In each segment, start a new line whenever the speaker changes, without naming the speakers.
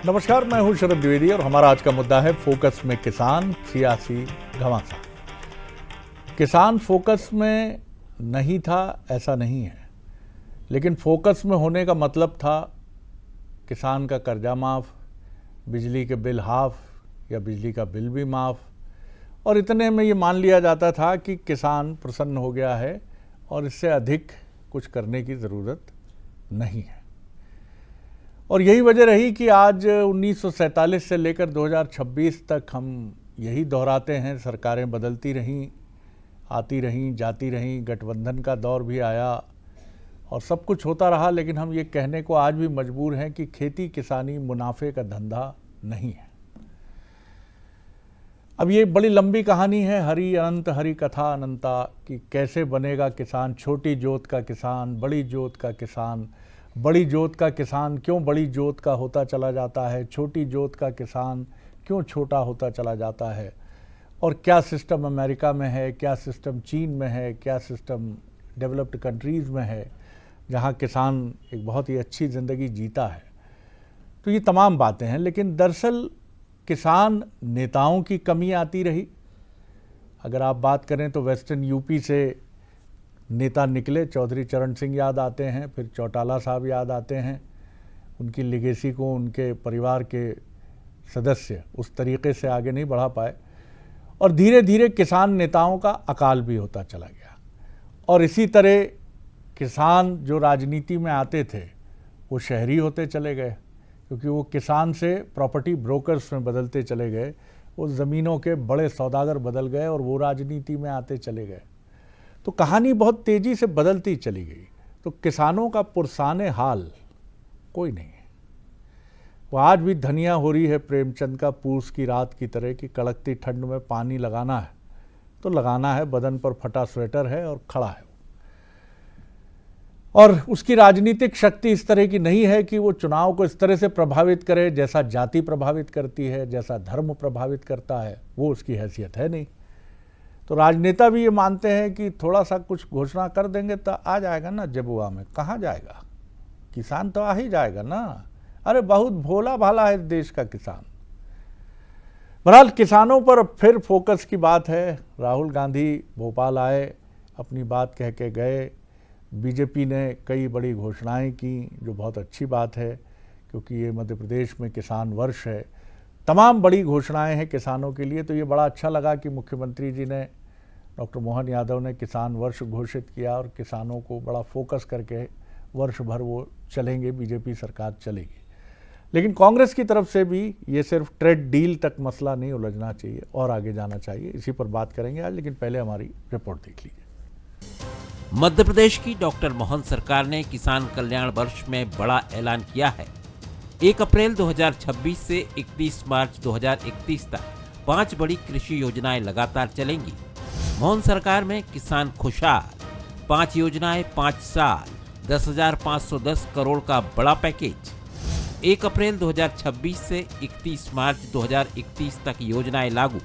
नमस्कार, मैं हूं शरद द्विवेदी और हमारा आज का मुद्दा है फोकस में किसान, सियासी घमासान। किसान फोकस में नहीं था ऐसा नहीं है, लेकिन फोकस में होने का मतलब था किसान का कर्जा माफ़, बिजली के बिल हाफ या बिजली का बिल भी माफ़, और इतने में ये मान लिया जाता था कि किसान प्रसन्न हो गया है और इससे अधिक कुछ करने की ज़रूरत नहीं है। और यही वजह रही कि आज 1947 से लेकर 2026 तक हम यही दोहराते हैं। सरकारें बदलती रहीं, आती रहीं, जाती रहीं, गठबंधन का दौर भी आया और सब कुछ होता रहा, लेकिन हम ये कहने को आज भी मजबूर हैं कि खेती किसानी मुनाफे का धंधा नहीं है। अब ये बड़ी लंबी कहानी है, हरि अनंत हरि कथा अनंता, कि कैसे बनेगा किसान, छोटी जोत का किसान, बड़ी जोत का किसान, बड़ी जोत का किसान क्यों बड़ी जोत का होता चला जाता है, छोटी जोत का किसान क्यों छोटा होता चला जाता है, और क्या सिस्टम अमेरिका में है, क्या सिस्टम चीन में है, क्या सिस्टम डेवलप्ड कंट्रीज़ में है जहाँ किसान एक बहुत ही अच्छी ज़िंदगी जीता है। तो ये तमाम बातें हैं, लेकिन दरअसल किसान नेताओं की कमी आती रही। अगर आप बात करें तो वेस्टर्न यूपी से नेता निकले, चौधरी चरण सिंह याद आते हैं, फिर चौटाला साहब याद आते हैं। उनकी लिगेसी को उनके परिवार के सदस्य उस तरीके से आगे नहीं बढ़ा पाए और धीरे धीरे किसान नेताओं का अकाल भी होता चला गया। और इसी तरह किसान जो राजनीति में आते थे वो शहरी होते चले गए, क्योंकि वो किसान से प्रॉपर्टी ब्रोकर्स में बदलते चले गए, वो ज़मीनों के बड़े सौदागर बदल गए और वो राजनीति में आते चले गए। तो कहानी बहुत तेज़ी से बदलती चली गई। तो किसानों का पुरसाने हाल कोई नहीं है। वो आज भी धनिया हो रही है प्रेमचंद का पूस की रात की तरह कि कड़कती ठंड में पानी लगाना है तो लगाना है, बदन पर फटा स्वेटर है और खड़ा है। और उसकी राजनीतिक शक्ति इस तरह की नहीं है कि वो चुनाव को इस तरह से प्रभावित करे जैसा जाति प्रभावित करती है, जैसा धर्म प्रभावित करता है, वो उसकी हैसियत है नहीं। तो राजनेता भी ये मानते हैं कि थोड़ा सा कुछ घोषणा कर देंगे तो आ जाएगा ना जबुआ में। कहाँ जाएगा? किसान तो आ ही जाएगा ना। अरे बहुत भोला भाला है देश का किसान। बहरहाल किसानों पर फिर फोकस की बात है। राहुल गांधी भोपाल आए, अपनी बात कह के गए। बीजेपी ने कई बड़ी घोषणाएं की, जो बहुत अच्छी बात है, क्योंकि ये मध्य प्रदेश में किसान वर्ष है। तमाम बड़ी घोषणाएं हैं किसानों के लिए। तो ये बड़ा अच्छा लगा कि मुख्यमंत्री जी ने, डॉक्टर मोहन यादव ने किसान वर्ष घोषित किया और किसानों को बड़ा फोकस करके वर्ष भर वो चलेंगे, बीजेपी सरकार चलेगी। लेकिन कांग्रेस की तरफ से भी ये सिर्फ ट्रेड डील तक मसला नहीं उलझना चाहिए और आगे जाना चाहिए। इसी पर बात करेंगे आज, लेकिन पहले हमारी रिपोर्ट देख लीजिए।
मध्य प्रदेश की डॉक्टर मोहन सरकार ने किसान कल्याण वर्ष में बड़ा ऐलान किया है। 1 अप्रैल 2026 से 31 मार्च 2031 तक 5 बड़ी कृषि योजनाएं लगातार चलेंगी। मोहन सरकार में किसान खुशहाल, 5 योजनाएं 5 साल, 10,510 करोड़ का बड़ा पैकेज। 1 अप्रैल 2026 से 31 मार्च 2031 तक योजनाएं लागू।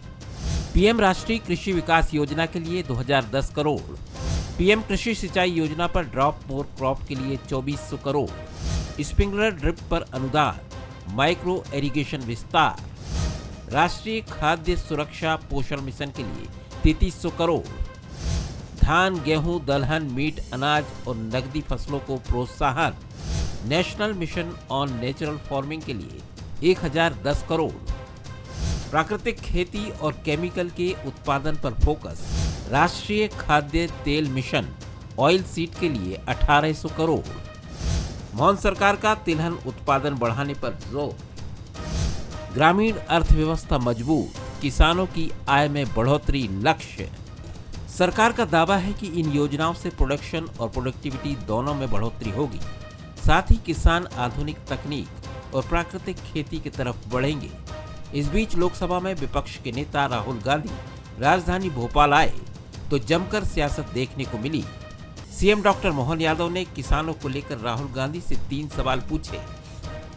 पीएम राष्ट्रीय कृषि विकास योजना के लिए 2010 करोड़, पीएम कृषि सिंचाई योजना पर ड्रॉप मोर क्रॉप के लिए 2400 करोड़, स्प्रिंकलर ड्रिप पर अनुदान, माइक्रो इरिगेशन विस्तार, राष्ट्रीय खाद्य सुरक्षा पोषण मिशन के लिए 3300 करोड़, धान, गेहूं, दलहन, मीट, अनाज और नकदी फसलों को प्रोत्साहन, national mission on natural farming के लिए 1010 करोड़, प्राकृतिक खेती और केमिकल के उत्पादन पर फोकस, राष्ट्रीय खाद्य तेल मिशन ऑयल सीड के लिए 1800 करोड़। मोहन सरकार का तिलहन उत्पादन बढ़ाने पर जोर, ग्रामीण अर्थव्यवस्था मजबूत, किसानों की आय में बढ़ोतरी लक्ष्य। सरकार का दावा है कि इन योजनाओं से प्रोडक्शन और प्रोडक्टिविटी दोनों में बढ़ोतरी होगी। साथ ही किसान आधुनिक तकनीक और प्राकृतिक खेती की तरफ बढ़ेंगे। इस बीच लोकसभा में विपक्ष के नेता राहुल गांधी राजधानी भोपाल आए तो जमकर सियासत देखने को मिली। सीएम डॉक्टर मोहन यादव ने किसानों को लेकर राहुल गांधी से 3 सवाल पूछे,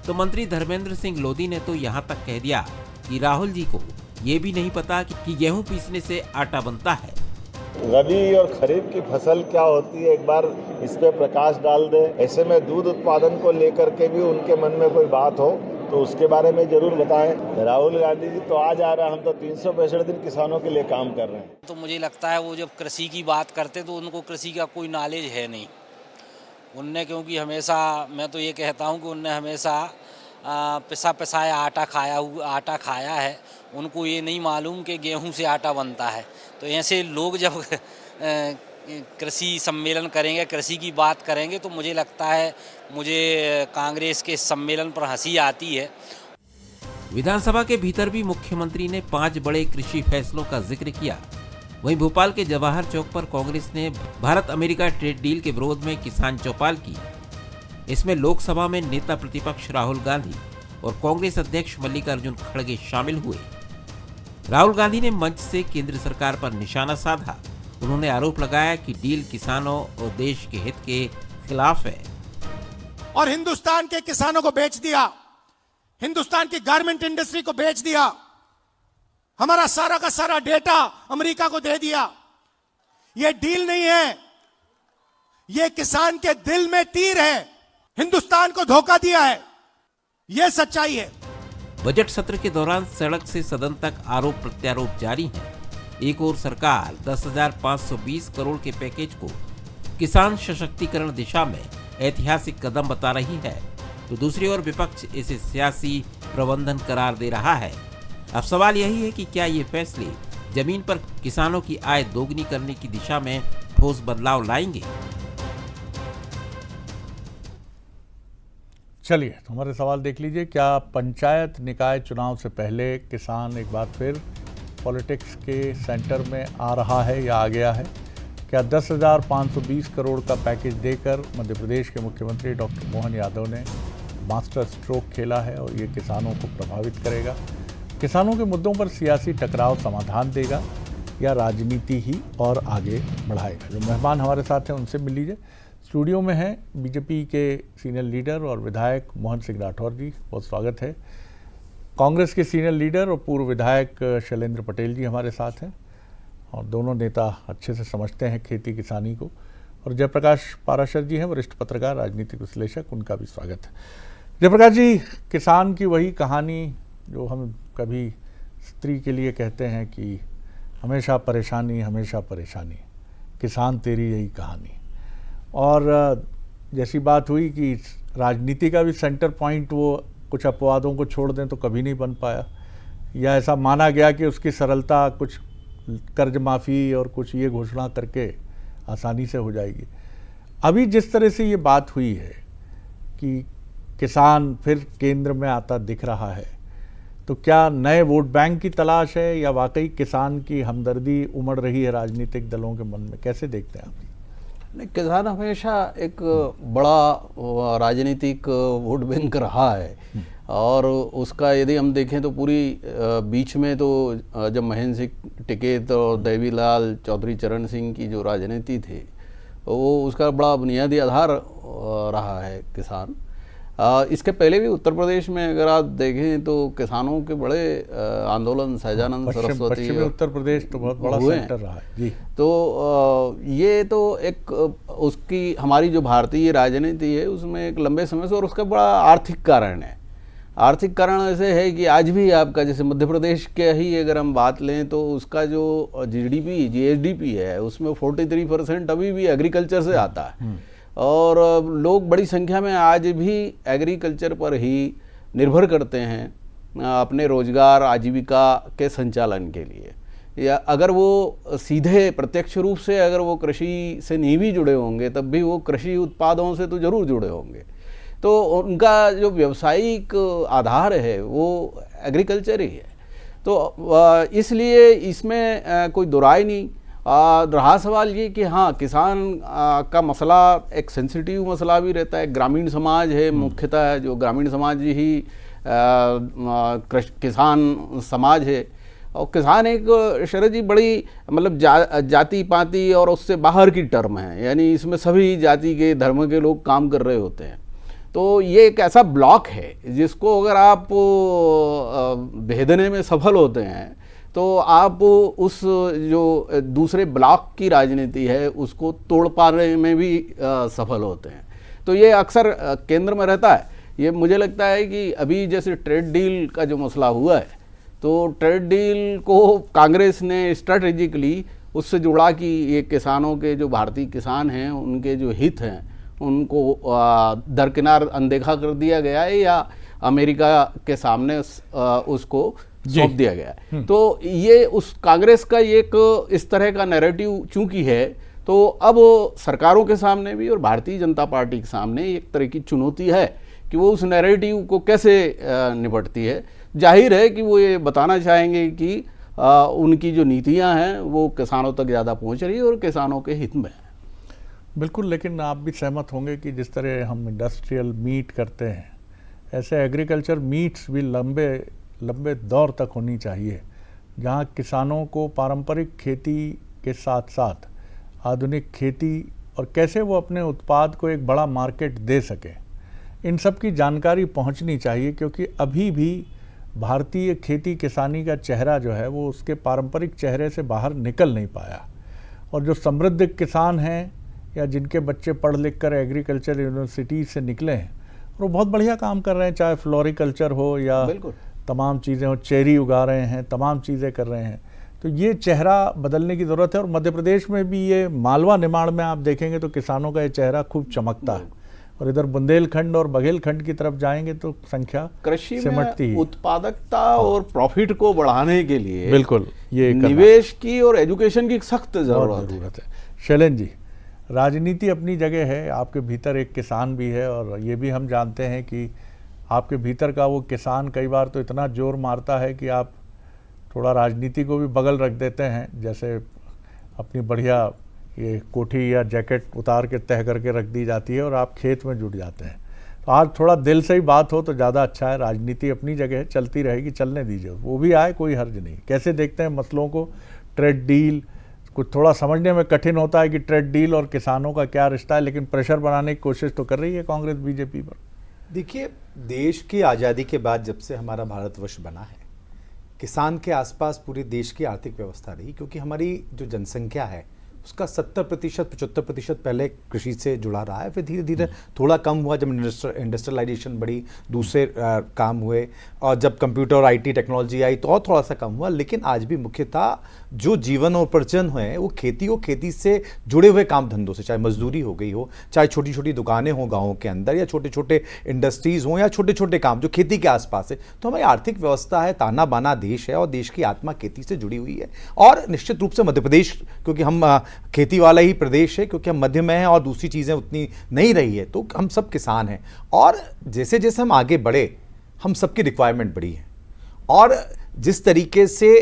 तो मंत्री धर्मेंद्र सिंह लोधी ने तो यहां तक कह दिया कि राहुल जी को ये भी नहीं पता कि गेहूं पीसने से आटा बनता है।
रबी और खरीफ की फसल क्या होती है, एक बार इस पे प्रकाश डाल दे। ऐसे में दूध उत्पादन को लेकर के भी उनके मन में कोई बात हो तो उसके बारे में जरूर बताएं। राहुल गांधी जी तो आज आ रहा, हम तो 365 दिन किसानों के लिए काम कर रहे हैं।
तो मुझे लगता है वो जब कृषि की बात करते तो उनको कृषि का कोई नॉलेज है नहीं उनने, क्योंकि हमेशा, मैं तो ये कहता हूँ कि उनने हमेशा पिसा पिसाया आटा खाया है। उनको ये नहीं मालूम कि गेहूं से आटा बनता है। तो ऐसे लोग जब कृषि सम्मेलन करेंगे, कृषि की बात करेंगे, तो मुझे लगता है, मुझे कांग्रेस के सम्मेलन पर हंसी आती है।
विधानसभा के भीतर भी मुख्यमंत्री ने 5 बड़े कृषि फैसलों का जिक्र किया। वहीं भोपाल के जवाहर चौक पर कांग्रेस ने भारत अमेरिका ट्रेड डील के विरोध में किसान चौपाल की। इसमें लोकसभा में नेता प्रतिपक्ष राहुल गांधी और कांग्रेस अध्यक्ष मल्लिकार्जुन खड़गे शामिल हुए। राहुल गांधी ने मंच से केंद्र सरकार पर निशाना साधा। उन्होंने आरोप लगाया कि डील किसानों और देश के हित के खिलाफ है
और हिंदुस्तान के किसानों को बेच दिया, हिंदुस्तान की गारमेंट इंडस्ट्री को बेच दिया, हमारा सारा का सारा डेटा अमेरिका को दे दिया। यह डील नहीं है, यह किसान के दिल में तीर है। हिंदुस्तान को धोखा दिया है, यह सच्चाई है।
बजट सत्र के दौरान सड़क से सदन तक आरोप प्रत्यारोप जारी हैं। एक ओर सरकार 10,520 करोड़ के पैकेज को किसान सशक्तिकरण दिशा में ऐतिहासिक कदम बता रही है, तो दूसरी ओर विपक्ष इसे सियासी प्रबंधन करार दे रहा है। अब सवाल यही है कि क्या ये फैसले जमीन पर किसानों की आय दोगुनी करने की दिशा में ठोस बदलाव लाएंगे?
चलिए, तो हमारे सवाल देख लीजिए। क्या पंचायत निकाय चुनाव से पहले किसान एक बार फिर पॉलिटिक्स के सेंटर में आ रहा है या आ गया है? क्या 10,520 करोड़ का पैकेज देकर मध्य प्रदेश के मुख्यमंत्री डॉक्टर मोहन यादव ने मास्टर स्ट्रोक खेला है और ये किसानों को प्रभावित करेगा? किसानों के मुद्दों पर सियासी टकराव समाधान देगा या राजनीति ही और आगे बढ़ाएगा? जो मेहमान हमारे साथ हैं उनसे मिल लीजिए। स्टूडियो में हैं बीजेपी के सीनियर लीडर और विधायक मोहन सिंह राठौर जी, बहुत स्वागत है। कांग्रेस के सीनियर लीडर और पूर्व विधायक शैलेंद्र पटेल जी हमारे साथ हैं और दोनों नेता अच्छे से समझते हैं खेती किसानी को। और जयप्रकाश पाराशर जी हैं, वरिष्ठ पत्रकार, राजनीतिक विश्लेषक, उनका भी स्वागत है। जयप्रकाश जी, किसान की वही कहानी जो हम कभी स्त्री के लिए कहते हैं कि हमेशा परेशानी हमेशा परेशानी, किसान तेरी यही कहानी। और जैसी बात हुई कि राजनीति का भी सेंटर पॉइंट वो कुछ अपवादों को छोड़ दें तो कभी नहीं बन पाया, या ऐसा माना गया कि उसकी सरलता कुछ कर्ज माफ़ी और कुछ ये घोषणा करके आसानी से हो जाएगी। अभी जिस तरह से ये बात हुई है कि किसान फिर केंद्र में आता दिख रहा है, तो क्या नए वोट बैंक की तलाश है या वाकई किसान की हमदर्दी उमड़ रही है राजनीतिक दलों के मन में? कैसे देखते हैं आप?
नहीं, किसान हमेशा एक बड़ा राजनीतिक वोट बैंक रहा है और उसका यदि हम देखें तो पूरी बीच में तो जब महेंद्र सिंह टिकैत और देवीलाल चौधरी चरण सिंह की जो राजनीति थी वो उसका बड़ा बुनियादी आधार रहा है किसान। इसके पहले भी उत्तर प्रदेश में अगर आप देखें तो किसानों के बड़े आंदोलन सहजानंद सरस्वती
उत्तर प्रदेश तो बहुत बड़ा सेंटर रहा है जी।
तो ये तो एक उसकी हमारी जो भारतीय राजनीति है उसमें एक लंबे समय से, और उसका बड़ा आर्थिक कारण है। आर्थिक कारण ऐसे है कि आज भी आपका जैसे मध्य प्रदेश के ही अगर हम बात लें तो उसका जो GDP है उसमें 43% अभी भी एग्रीकल्चर से आता है और लोग बड़ी संख्या में आज भी एग्रीकल्चर पर ही निर्भर करते हैं अपने रोजगार आजीविका के संचालन के लिए। या अगर वो सीधे प्रत्यक्ष रूप से अगर वो कृषि से नहीं भी जुड़े होंगे तब भी वो कृषि उत्पादों से तो जरूर जुड़े होंगे। तो उनका जो व्यावसायिक आधार है वो एग्रीकल्चर ही है। तो इसलिए इसमें कोई दुराई नहीं। रहा सवाल ये कि हाँ, किसान का मसला एक सेंसिटिव मसला भी रहता है। ग्रामीण समाज है मुख्यतः, जो ग्रामीण समाज ही किसान समाज है। और किसान एक शरद जी बड़ी मतलब जाति पाति और उससे बाहर की टर्म है, यानी इसमें सभी जाति के धर्म के लोग काम कर रहे होते हैं। तो ये एक ऐसा ब्लॉक है जिसको अगर आप भेदने में सफल होते हैं तो आप उस जो दूसरे ब्लॉक की राजनीति है उसको तोड़ पाने में भी सफल होते हैं। तो ये अक्सर केंद्र में रहता है ये मुझे लगता है कि अभी जैसे ट्रेड डील का जो मसला हुआ है, तो ट्रेड डील को कांग्रेस ने स्ट्रेटेजिकली उससे जुड़ा कि ये किसानों के जो भारतीय किसान हैं उनके जो हित हैं उनको दरकिनार अनदेखा कर दिया गया है या अमेरिका के सामने उसको सौंप दिया गया है। तो ये उस कांग्रेस का एक इस तरह का नैरेटिव चूंकि है, तो अब सरकारों के सामने भी और भारतीय जनता पार्टी के सामने एक तरह की चुनौती है कि वो उस नैरेटिव को कैसे निपटती है। जाहिर है कि वो ये बताना चाहेंगे कि उनकी जो नीतियां हैं वो किसानों तक ज़्यादा पहुंच रही है और किसानों के हित में है।
बिल्कुल, लेकिन आप भी सहमत होंगे कि जिस तरह हम इंडस्ट्रियल मीट करते हैं, ऐसे एग्रीकल्चर मीट्स भी लंबे लंबे दौर तक होनी चाहिए, जहां किसानों को पारंपरिक खेती के साथ साथ आधुनिक खेती और कैसे वो अपने उत्पाद को एक बड़ा मार्केट दे सकें, इन सब की जानकारी पहुंचनी चाहिए। क्योंकि अभी भी भारतीय खेती किसानी का चेहरा जो है वो उसके पारंपरिक चेहरे से बाहर निकल नहीं पाया। और जो समृद्ध किसान हैं या जिनके बच्चे पढ़ लिख कर एग्रीकल्चर यूनिवर्सिटी से निकले हैं, वो बहुत बढ़िया काम कर रहे हैं, चाहे फ्लोरिकल्चर हो या तमाम चीज़ें हो, चेरी उगा रहे हैं, तमाम चीज़ें कर रहे हैं। तो ये चेहरा बदलने की ज़रूरत है। और मध्य प्रदेश में भी ये मालवा निमाड़ में आप देखेंगे तो किसानों का ये चेहरा खूब चमकता है, और इधर बुंदेलखंड और बघेलखंड की तरफ जाएंगे तो संख्या
कृषि
सिमटती
में उत्पादकता और प्रॉफिट को बढ़ाने के लिए
बिल्कुल ये
निवेश की और एजुकेशन की सख्त जरूरत है।
शैलेंद्र जी, राजनीति अपनी जगह है, आपके भीतर एक किसान भी है, और ये भी हम जानते हैं कि आपके भीतर का वो किसान कई बार तो इतना जोर मारता है कि आप थोड़ा राजनीति को भी बगल रख देते हैं। जैसे अपनी बढ़िया ये कोठी या जैकेट उतार के तह करके रख दी जाती है और आप खेत में जुट जाते हैं। तो आज थोड़ा दिल से ही बात हो तो ज़्यादा अच्छा है। राजनीति अपनी जगह है, चलती रहेगी, चलने दीजिए, वो भी आए, कोई हर्ज नहीं। कैसे देखते हैं मसलों को? ट्रेड डील कुछ थोड़ा समझने में कठिन होता है कि ट्रेड डील और किसानों का क्या रिश्ता है, लेकिन प्रेशर बनाने की कोशिश तो कर रही है कांग्रेस बीजेपी पर।
देखिए, देश की आज़ादी के बाद जब से हमारा भारतवर्ष बना है, किसान के आसपास पूरे देश की आर्थिक व्यवस्था रही, क्योंकि हमारी जो जनसंख्या है उसका 70% 75% पहले कृषि से जुड़ा रहा है। फिर धीरे धीरे थोड़ा कम हुआ जब इंडस्ट्रियलाइजेशन बढ़ी, दूसरे काम हुए, और जब कंप्यूटर और आईटी टेक्नोलॉजी आई तो और थोड़ा सा कम हुआ। लेकिन आज भी मुख्यतः जो जीवनोपार्जन है वो खेती से जुड़े हुए काम धंधों से, चाहे मजदूरी हो गई हो, चाहे छोटी छोटी दुकानें हों गाँवों के अंदर, या छोटे छोटे इंडस्ट्रीज़ हों, या छोटे छोटे काम जो खेती के आसपास है। तो हमारी आर्थिक व्यवस्था है, ताना बाना देश है, और देश की आत्मा खेती से जुड़ी हुई है। और निश्चित रूप से मध्य प्रदेश, क्योंकि हम खेती वाला ही प्रदेश है, क्योंकि हम मध्य में हैं और दूसरी चीज़ें उतनी नहीं रही है, तो हम सब किसान हैं। और जैसे जैसे हम आगे बढ़े, हम सबकी रिक्वायरमेंट बढ़ी है। और जिस तरीके से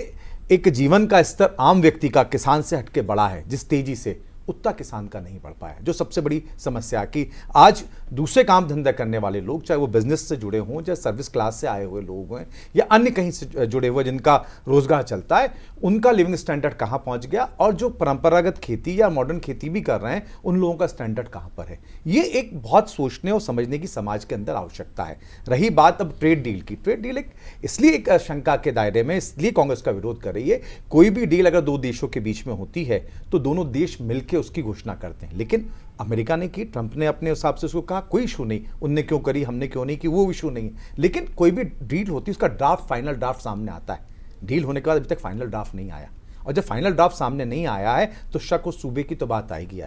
एक जीवन का स्तर आम व्यक्ति का किसान से हटके बढ़ा है, जिस तेजी से, उतना किसान का नहीं बढ़ पाया, जो सबसे बड़ी समस्या कि आज दूसरे काम धंधा करने वाले लोग, चाहे वो बिजनेस से जुड़े हों, चाहे सर्विस क्लास से आए हुए लोग हैं, या अन्य कहीं से जुड़े हुए जिनका रोजगार चलता है, उनका लिविंग स्टैंडर्ड कहाँ पहुँच गया, और जो परंपरागत खेती या मॉडर्न खेती भी कर रहे हैं उन लोगों का स्टैंडर्ड कहाँ पर है। ये एक बहुत सोचने और समझने की समाज के अंदर आवश्यकता है। रही बात अब ट्रेड डील की, ट्रेड डील इसलिए एक शंका के दायरे में, इसलिए कांग्रेस का विरोध कर रही है। कोई भी डील अगर दो देशों के बीच में होती है तो दोनों देश मिलकर उसकी घोषणा करते हैं। लेकिन अमेरिका ने की, ट्रंप ने अपने हिसाब से उसको कहा कोई इशू नहीं, उनने क्यों करी, हमने क्यों नहीं की, वो इशू नहीं है। लेकिन कोई भी डील होती है उसका ड्राफ्ट, फाइनल ड्राफ्ट सामने आता है। डील होने के बाद अभी तक फाइनल ड्राफ्ट नहीं आया, और जब फाइनल ड्राफ्ट सामने नहीं आया है तो शक उस सूबे की तो बात आएगी।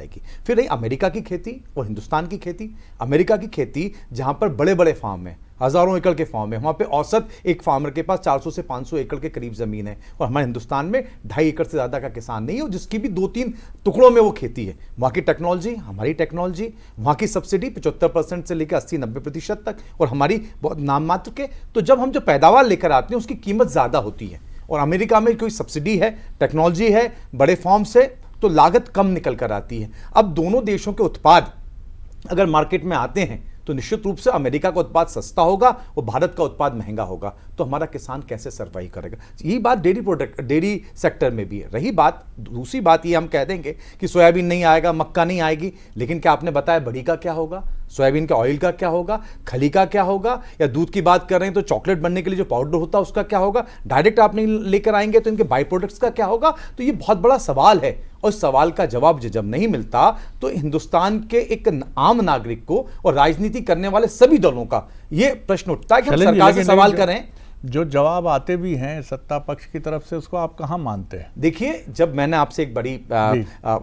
फिर रही अमेरिका की खेती और हिंदुस्तान की खेती। अमेरिका की खेती जहां पर बड़े बड़े फार्म है, हज़ारों एकड़ के फार्म है, वहाँ पे औसत एक फार्मर के पास 400 से 500 एकड़ के करीब ज़मीन है, और हमारे हिंदुस्तान में 2.5 एकड़ से ज़्यादा का किसान नहीं है, और जिसकी भी 2-3 टुकड़ों में वो खेती है। वहाँ की टेक्नोलॉजी, हमारी टेक्नोलॉजी, वहाँ की सब्सिडी 75% से लेकर 80-90% तक, और हमारी बहुत नाम मात्र के। तो जब हम जो पैदावार लेकर आते हैं उसकी कीमत ज़्यादा होती है, और अमेरिका में कोई सब्सिडी है, टेक्नोलॉजी है, बड़े फॉर्म से, तो लागत कम निकल कर आती है। अब दोनों देशों के उत्पाद अगर मार्केट में आते हैं तो निश्चित रूप से अमेरिका का उत्पाद सस्ता होगा और भारत का उत्पाद महंगा होगा, तो हमारा किसान कैसे सर्वाइव करेगा। यही बात डेयरी सेक्टर में भी है। रही बात, दूसरी बात ये हम कह देंगे कि सोयाबीन नहीं आएगा, मक्का नहीं आएगी, लेकिन क्या आपने बताया बड़ी का क्या होगा? सोयाबीन के ऑयल का क्या होगा, खली का क्या होगा, या दूध की बात कर रहे हैं तो चॉकलेट बनने के लिए जो पाउडर होता है उसका क्या होगा, डायरेक्ट आप नहीं लेकर आएंगे तो इनके बाई प्रोडक्ट्स का क्या होगा। तो ये बहुत बड़ा सवाल है और इस सवाल का जवाब जब नहीं मिलता तो हिंदुस्तान के एक आम नागरिक को और राजनीति करने वाले सभी दलों का ये प्रश्न उठता है कि हम
चलेंगे,
सरकार से
लेकिन
सवाल
जो-
करें।
जो जवाब आते भी हैं सत्ता पक्ष की तरफ से, उसको आप कहाँ मानते हैं?
देखिए, जब मैंने आपसे एक बड़ी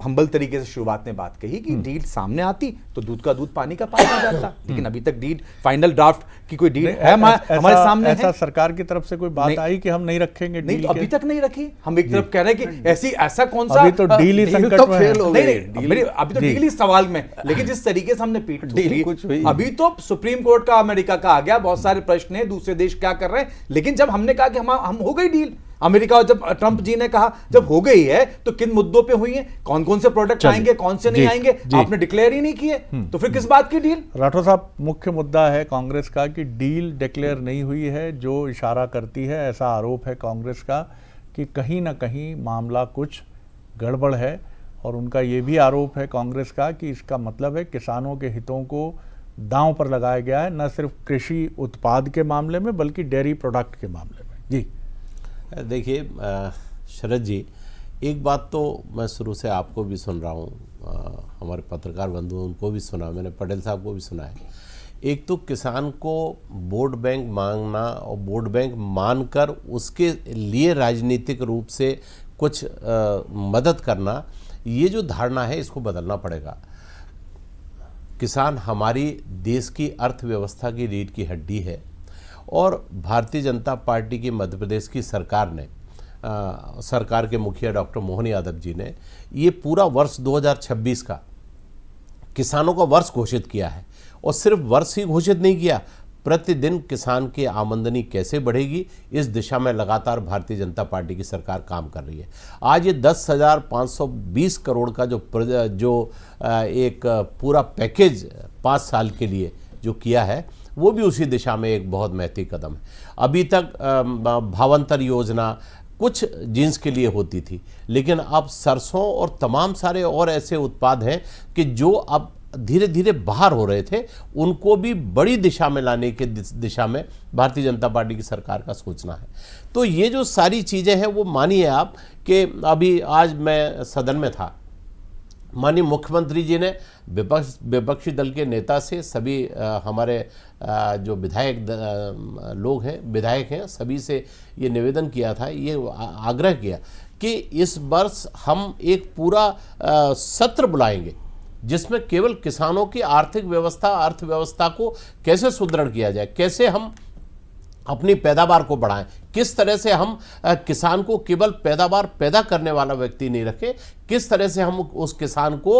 हम्बल तरीके से शुरुआत में बात कही कि डील सामने आती तो दूध का दूध पानी का पानी हो जाता, लेकिन अभी तक डील फाइनल ड्राफ्ट की कोई डील है हमारे सामने
ऐसा
है?
सरकार की तरफ से कोई बात आई कि हम नहीं रखेंगे
नहीं,
डील
तो अभी
के?
तक नहीं रखी। हम एक तरफ कह रहे हैं कि ऐसा कौन सा
अभी तो डील ही संकट
तो
में
फेल
है।
हो
नहीं
गई।
नहीं, अभी तो डील ही सवाल में, लेकिन जिस तरीके से हमने पीठ
डील
ठोकी,
कुछ हुई।
अभी तो सुप्रीम कोर्ट का अमेरिका का आ गया, बहुत सारे प्रश्न है दूसरे देश क्या कर रहे हैं, लेकिन जब हमने कहा कि हम हो गई डील, अमेरिका और जब ट्रंप जी ने कहा जब हो गई है तो किन मुद्दों पे हुई है, कौन कौन से प्रोडक्ट
चलिए।
आएंगे, कौन से नहीं
जी,
आएंगे,
जी।
आपने डिक्लेयर ही नहीं किए, तो फिर किस बात की डील?
राठौर साहब, मुख्य मुद्दा है कांग्रेस का कि डील डिक्लेयर नहीं हुई है, जो इशारा करती है, ऐसा आरोप है कांग्रेस का कि कहीं ना कहीं मामला कुछ गड़बड़ है। और उनका ये भी आरोप है कांग्रेस का कि इसका मतलब है किसानों के हितों को दांव पर लगाया गया है, न सिर्फ कृषि उत्पाद के मामले में बल्कि डेयरी प्रोडक्ट के मामले में। जी
देखिए शरद जी, एक बात तो मैं शुरू से आपको भी सुन रहा हूँ, हमारे पत्रकार बंधु उनको भी सुना, मैंने पटेल साहब को भी सुना है। एक तो किसान को वोट बैंक मांगना और वोट बैंक मानकर उसके लिए राजनीतिक रूप से कुछ मदद करना, ये जो धारणा है इसको बदलना पड़ेगा। किसान हमारी देश की अर्थव्यवस्था की रीढ़ की हड्डी है और भारतीय जनता पार्टी की मध्य प्रदेश की सरकार ने, सरकार के मुखिया डॉक्टर मोहन यादव जी ने ये पूरा वर्ष 2026 का किसानों का वर्ष घोषित किया है। और सिर्फ वर्ष ही घोषित नहीं किया, प्रतिदिन किसान की आमदनी कैसे बढ़ेगी इस दिशा में लगातार भारतीय जनता पार्टी की सरकार काम कर रही है। आज ये 10,520 करोड़ का जो एक पूरा पैकेज 5 साल के लिए जो किया है, वो भी उसी दिशा में एक बहुत महत्वपूर्ण कदम है। अभी तक भावांतर योजना कुछ जींस के लिए होती थी, लेकिन अब सरसों और तमाम सारे और ऐसे उत्पाद हैं कि जो अब धीरे धीरे बाहर हो रहे थे, उनको भी बड़ी दिशा में लाने के दिशा में भारतीय जनता पार्टी की सरकार का सोचना है। तो ये जो सारी चीज़ें हैं वो मानिए आप कि अभी आज मैं सदन में था, माननीय मुख्यमंत्री जी ने विपक्षी दल के नेता से सभी हमारे जो विधायक लोग हैं, विधायक हैं, सभी से ये निवेदन किया था, ये आग्रह किया कि इस वर्ष हम एक पूरा सत्र बुलाएंगे जिसमें केवल किसानों की आर्थिक व्यवस्था, अर्थव्यवस्था को कैसे सुदृढ़ किया जाए, कैसे हम अपनी पैदावार को बढ़ाएं, किस तरह से हम किसान को केवल पैदावार पैदा करने वाला व्यक्ति नहीं रखें, किस तरह से हम उस किसान को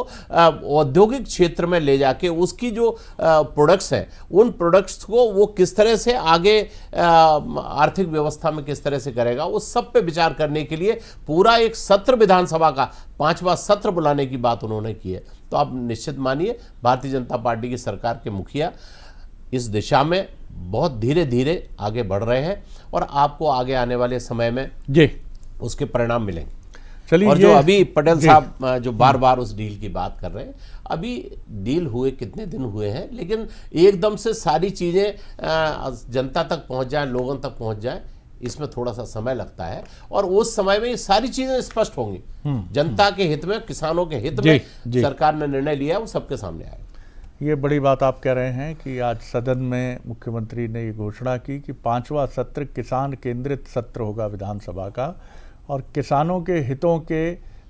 औद्योगिक क्षेत्र में ले जाके उसकी जो प्रोडक्ट्स हैं उन प्रोडक्ट्स को वो किस तरह से आगे आर्थिक व्यवस्था में किस तरह से करेगा, उस सब पे विचार करने के लिए पूरा एक सत्र विधानसभा का 5वां सत्र बुलाने की बात उन्होंने की है। तो आप निश्चित मानिए भारतीय जनता पार्टी की सरकार के मुखिया इस दिशा में बहुत धीरे धीरे आगे बढ़ रहे हैं और आपको आगे आने वाले समय में
जी
उसके परिणाम मिलेंगे।
चलिए,
और जो अभी पटेल
जी।
साहब जो बार बार उस डील की बात कर रहे हैं, अभी डील हुए कितने दिन हुए हैं, लेकिन एकदम से सारी चीज़ें जनता तक पहुंच जाए, लोगों तक पहुंच जाए, इसमें थोड़ा सा समय लगता है और उस समय में ये सारी चीज़ें स्पष्ट होंगी। जनता के हित में, किसानों के हित में
जी।
सरकार ने निर्णय लिया, वो सबके सामने आएगा।
ये बड़ी बात आप कह रहे हैं कि आज सदन में मुख्यमंत्री ने ये घोषणा की कि 5वां सत्र किसान केंद्रित सत्र होगा विधानसभा का और किसानों के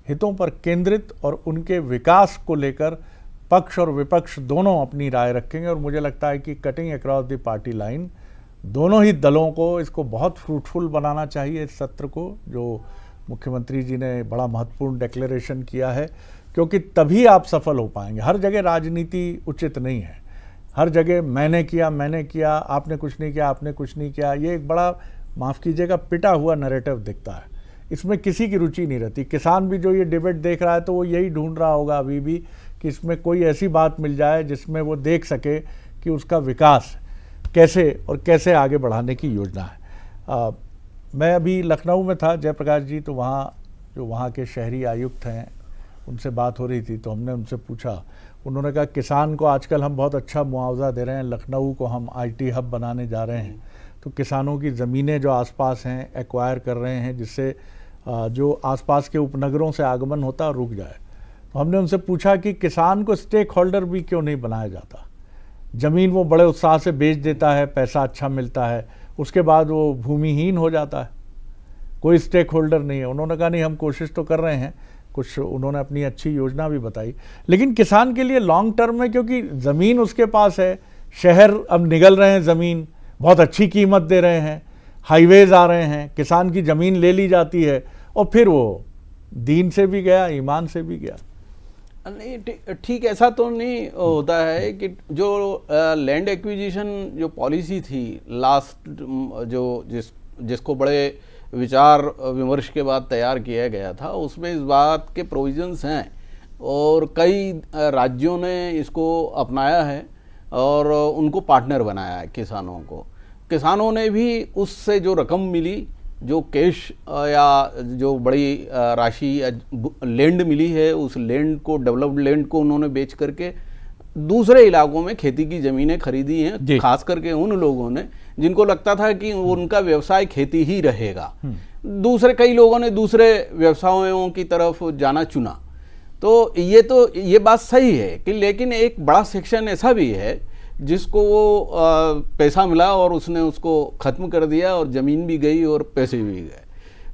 हितों पर केंद्रित और उनके विकास को लेकर पक्ष और विपक्ष दोनों अपनी राय रखेंगे। और मुझे लगता है कि cutting across the party line दोनों ही दलों को इसको बहुत फ्रूटफुल बनाना चाहिए, इस सत्र को, जो मुख्यमंत्री जी ने बड़ा महत्वपूर्ण डिक्लेरेशन किया है, क्योंकि तभी आप सफल हो पाएंगे। हर जगह राजनीति उचित नहीं है, हर जगह मैंने किया, आपने कुछ नहीं किया, आपने कुछ नहीं किया, ये एक बड़ा, माफ़ कीजिएगा, पिटा हुआ नैरेटिव दिखता है। इसमें किसी की रुचि नहीं रहती। किसान भी जो ये डिबेट देख रहा है तो वो यही ढूंढ रहा होगा अभी भी कि इसमें कोई ऐसी बात मिल जाए जिसमें वो देख सके कि उसका विकास कैसे आगे बढ़ाने की योजना है। मैं अभी लखनऊ में था, जयप्रकाश जी, तो वहाँ जो वहाँ के शहरी आयुक्त हैं उनसे बात हो रही थी, तो हमने उनसे पूछा, उन्होंने कहा किसान को आजकल हम बहुत अच्छा मुआवजा दे रहे हैं, लखनऊ को हम IT हब बनाने जा रहे हैं, तो किसानों की ज़मीनें जो आसपास हैं एक्वायर कर रहे हैं, जिससे जो आसपास के उपनगरों से आगमन होता है रुक जाए। तो हमने उनसे पूछा कि किसान को स्टेक होल्डर भी क्यों नहीं बनाया जाता। ज़मीन वो बड़े उत्साह से बेच देता है, पैसा अच्छा मिलता है, उसके बाद वो भूमिहीन हो जाता है, कोई स्टेक होल्डर नहीं है। उन्होंने कहा नहीं, हम कोशिश तो कर रहे हैं, कुछ उन्होंने अपनी अच्छी योजना भी बताई, लेकिन किसान के लिए लॉन्ग टर्म में, क्योंकि ज़मीन उसके पास है, शहर अब निगल रहे हैं, ज़मीन बहुत अच्छी कीमत दे रहे हैं, हाईवेज आ रहे हैं, किसान की ज़मीन ले ली जाती है और फिर वो दीन से भी गया, ईमान से भी गया।
नहीं, ठीक ऐसा तो नहीं होता है कि जो लैंड एक्विजिशन जो पॉलिसी थी लास्ट, जो जिसको बड़े विचार विमर्श के बाद तैयार किया गया था, उसमें इस बात के प्रोविजंस हैं और कई राज्यों ने इसको अपनाया है और उनको पार्टनर बनाया है किसानों को। किसानों ने भी उससे जो रकम मिली, जो कैश या जो बड़ी राशि लैंड मिली है, उस लैंड को, डेवलप्ड लैंड को उन्होंने बेच करके दूसरे इलाकों में खेती की ज़मीनें खरीदी हैं, खास करके उन लोगों ने जिनको लगता था कि उनका व्यवसाय खेती ही रहेगा। दूसरे कई लोगों ने दूसरे व्यवसायों की तरफ जाना चुना। तो ये बात सही है कि, लेकिन एक बड़ा सेक्शन ऐसा भी है जिसको वो पैसा मिला और उसने उसको ख़त्म कर दिया और ज़मीन भी गई और पैसे भी गए।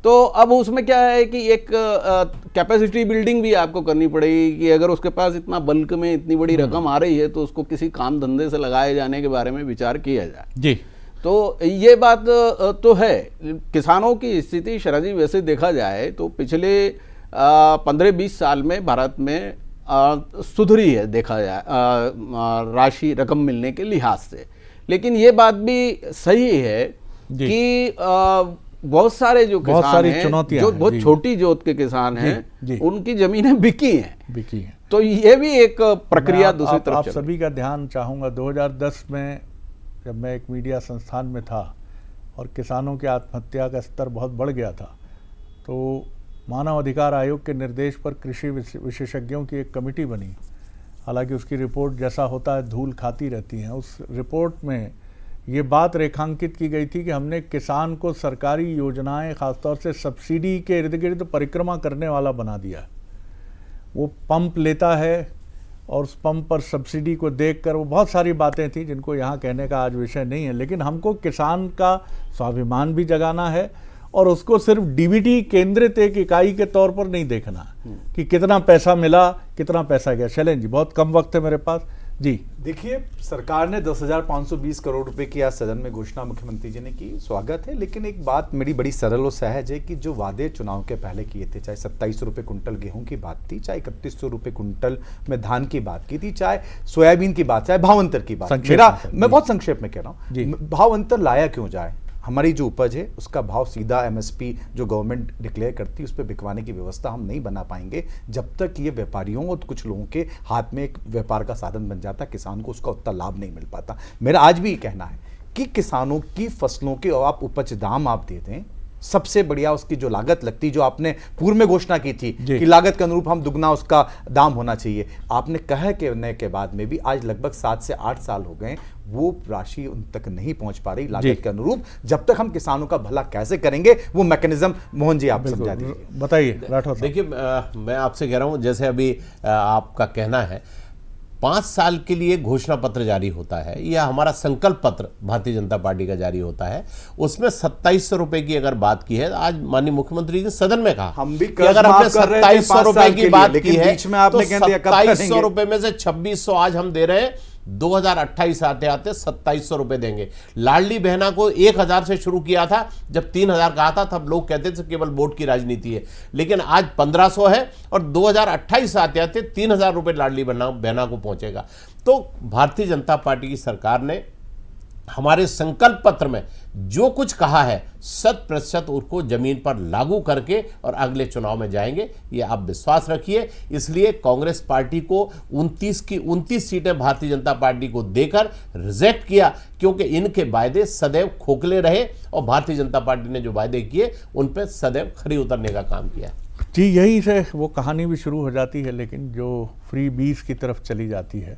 तो अब उसमें क्या है कि एक कैपेसिटी बिल्डिंग भी आपको करनी पड़ेगी कि अगर उसके पास इतना बल्क में इतनी बड़ी रकम आ रही है तो उसको किसी काम धंधे से लगाए जाने के बारे में विचार किया जाए जी। तो ये बात तो है। किसानों की स्थिति शरद जी वैसे देखा जाए तो पिछले 15-20 साल में भारत में सुधरी है, देखा जाए राशि रकम मिलने के लिहाज से। लेकिन ये बात भी सही है कि बहुत सारे जो किसान हैं, जो बहुत छोटी जोत के किसान हैं, उनकी जमीनें बिकी हैं। तो ये भी एक प्रक्रिया दूसरी तरफ
आप सभी का ध्यान चाहूँगा, 2010 में जब मैं एक मीडिया संस्थान में था और किसानों की आत्महत्या का स्तर बहुत बढ़ गया था, तो मानव अधिकार आयोग के निर्देश पर कृषि विशेषज्ञों की एक कमेटी बनी। हालांकि उसकी रिपोर्ट जैसा होता है धूल खाती रहती है। उस रिपोर्ट में ये बात रेखांकित की गई थी कि हमने किसान को सरकारी योजनाएं, खासतौर से सब्सिडी के इर्द गिर्द परिक्रमा करने वाला बना दिया। वो पंप लेता है और उस पंप पर सब्सिडी को देखकर, वो बहुत सारी बातें थी जिनको यहाँ कहने का आज विषय नहीं है, लेकिन हमको किसान का स्वाभिमान भी जगाना है और उसको सिर्फ डीबीटी केंद्रित एक इकाई के तौर पर नहीं देखना कि कितना पैसा मिला, कितना पैसा गया। शैलेंद्र जी, बहुत कम वक्त है मेरे पास जी।
देखिए, सरकार ने 10,520 करोड़ रुपए की आज सदन में घोषणा मुख्यमंत्री जी ने की, स्वागत है। लेकिन एक बात मेरी बड़ी सरल और सहज है कि जो वादे चुनाव के पहले किए थे, चाहे 2700 रुपये कुंटल गेहूं की बात थी, चाहे 3100 रुपये कुंटल में धान की बात की थी, चाहे सोयाबीन की बात, चाहे भावांतर की बात, मैं बहुत संक्षेप में कह रहा हूँ, भावांतर लाया क्यों जाए। हमारी जो उपज है उसका भाव सीधा MSP जो गवर्नमेंट डिक्लेयर करती है उस पर बिकवाने की व्यवस्था हम नहीं बना पाएंगे जब तक ये व्यापारियों और कुछ लोगों के हाथ में एक व्यापार का साधन बन जाता, किसान को उसका उतना लाभ नहीं मिल पाता। मेरा आज भी ये कहना है कि किसानों की फसलों के आप उपज दाम आप दे दें, सबसे बढ़िया उसकी जो लागत लगती, जो आपने पूर्व में घोषणा की थी कि लागत के अनुरूप हम दुगना उसका दाम होना चाहिए, आपने कहा कहने के बाद में भी आज लगभग 7 से 8 साल हो गए, वो राशि उन तक नहीं पहुंच पा रही लागत के अनुरूप। जब तक हम किसानों का भला कैसे करेंगे, वो मैकेनिज्म मोहन जी आप समझा दीजिए,
बताइए। देखिए, मैं आपसे कह रहा हूं, जैसे अभी आपका कहना है 5 साल के लिए घोषणा पत्र जारी होता है, यह हमारा संकल्प पत्र भारतीय जनता पार्टी का जारी होता है, उसमें 2700 रुपए की अगर बात की है, आज माननीय मुख्यमंत्री ने सदन में कहा
हम भी
अगर हमने 2700 रुपए की बात की है
तो
2700 रुपए में से 2600 आज हम दे रहे हैं, 2028 आते आते 2700 रुपए देंगे। लाडली बहना को 1000 से शुरू किया था, जब 3000 कहा था तब लोग कहते थे केवल वोट की राजनीति है, लेकिन आज 1500 है और 2028 आते आते 3000 रुपए लाडली बहना को पहुंचेगा। तो भारतीय जनता पार्टी की सरकार ने हमारे संकल्प पत्र में जो कुछ कहा है 100% उसको जमीन पर लागू करके और अगले चुनाव में जाएंगे, ये आप विश्वास रखिए। इसलिए कांग्रेस पार्टी को 29 की 29 सीटें भारतीय जनता पार्टी को देकर रिजेक्ट किया, क्योंकि इनके वायदे सदैव खोखले रहे और भारतीय जनता पार्टी ने जो वायदे किए उन पर सदैव खरी उतरने का काम किया।
जी, यही से वो कहानी भी शुरू हो जाती है, लेकिन जो फ्री बीज की तरफ चली जाती है।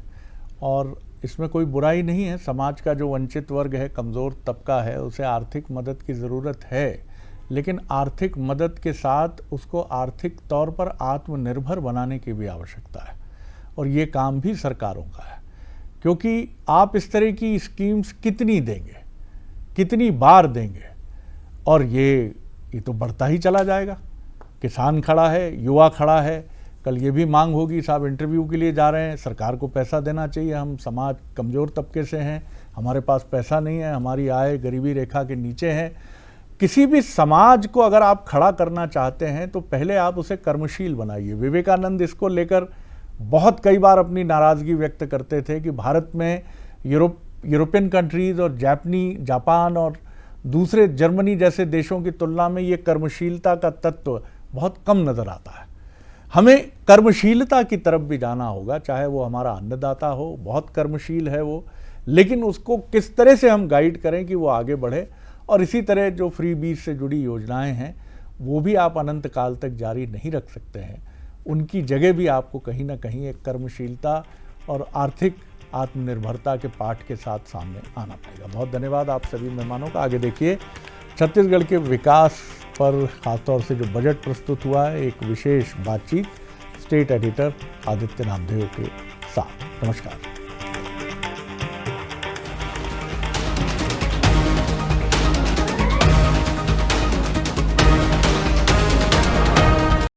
और इसमें कोई बुराई नहीं है। समाज का जो वंचित वर्ग है, कमज़ोर तबका है, उसे आर्थिक मदद की ज़रूरत है, लेकिन आर्थिक मदद के साथ उसको आर्थिक तौर पर आत्मनिर्भर बनाने की भी आवश्यकता है। और ये काम भी सरकारों का है, क्योंकि आप इस तरह की स्कीम्स कितनी देंगे, कितनी बार देंगे, और ये तो बढ़ता ही चला जाएगा। किसान खड़ा है, युवा खड़ा है, कल ये भी मांग होगी, साहब इंटरव्यू के लिए जा रहे हैं, सरकार को पैसा देना चाहिए, हम समाज कमज़ोर तबके से हैं, हमारे पास पैसा नहीं है, हमारी आय गरीबी रेखा के नीचे है। किसी भी समाज को अगर आप खड़ा करना चाहते हैं तो पहले आप उसे कर्मशील बनाइए। विवेकानंद इसको लेकर बहुत कई बार अपनी नाराज़गी व्यक्त करते थे कि भारत में यूरोपियन कंट्रीज़ और जापान और दूसरे जर्मनी जैसे देशों की तुलना में ये कर्मशीलता का तत्व बहुत कम नज़र आता है। हमें कर्मशीलता की तरफ भी जाना होगा, चाहे वो हमारा अन्नदाता हो, बहुत कर्मशील है वो, लेकिन उसको किस तरह से हम गाइड करें कि वो आगे बढ़े। और इसी तरह जो फ्री बीज से जुड़ी योजनाएं हैं वो भी आप अनंत काल तक जारी नहीं रख सकते हैं, उनकी जगह भी आपको कहीं ना कहीं एक कर्मशीलता और आर्थिक आत्मनिर्भरता के पाठ के साथ सामने आना पड़ेगा। बहुत धन्यवाद आप सभी मेहमानों का। आगे देखिए, छत्तीसगढ़ के विकास पर खासतौर से जो बजट प्रस्तुत हुआ है, एक विशेष बातचीत स्टेट एडिटर आदित्य नामदेव के साथ। नमस्कार।